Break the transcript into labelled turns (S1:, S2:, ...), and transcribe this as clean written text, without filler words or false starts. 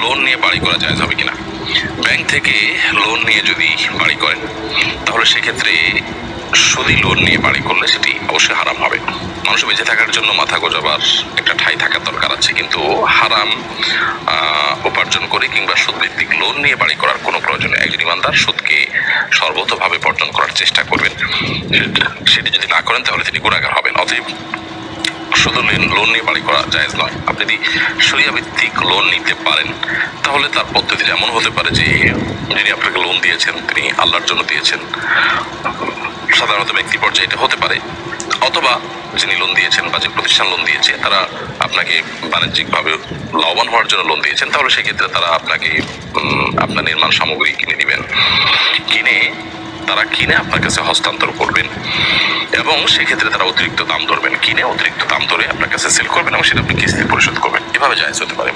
S1: Loan নিয়ে বাড়ি করা জায়েজ হবে কিনা। ব্যাংক থেকে লোন নিয়ে যদি বাড়ি করেন তাহলে সেক্ষেত্রে সুদি লোন নিয়ে বাড়ি করলে সেটি অবশ্যই হারাম হবে। মানুষ বেঁচে থাকার জন্য মাথা গোজাবার একটা ঠাঁই থাকার দরকার আছে, কিন্তু হারাম উপার্জন করে কিংবা সুদভিত্তিক লোন নিয়ে বাড়ি করার কোনো প্রয়োজন নেই। একজন ইমানদার সুদকে সর্বতভাবে বর্জন করার চেষ্টা করবেন, সেটি যদি না করেন তাহলে তিনি গুনাহগার হবেন। অতএব শুধু লোন নিয়ে বাড়ি করা জায়েজ নয়। আপনি যদি শরিয়া ভিত্তিক লোন নিতে পারেন তাহলে তার পদ্ধতি এমন হতে পারে যে যিনি আপনাকে লোন দিয়েছেন তিনি আল্লাহর জন্য দিয়েছেন, সাধারণত ব্যক্তি পর্যায়ে এটা হতে পারে, অথবা যিনি লোন দিয়েছেন বা যে প্রতিষ্ঠান লোন দিয়েছে তারা আপনাকে বাণিজ্যিকভাবে লাভবান হওয়ার জন্য লোন দিয়েছেন, তাহলে সেক্ষেত্রে তারা আপনাকে আপনার নির্মাণ সামগ্রী কিনে দিবেন, তারা কিনে আপনার কাছে হস্তান্তর করবেন এবং সেক্ষেত্রে তারা অতিরিক্ত দাম ধরবেন, কিনে অতিরিক্ত দাম ধরে আপনার কাছে সেল করবেন এবং সেটা আপনি কিস্তি পরিশোধ করবেন। এভাবে জায়েজ হতে পারে।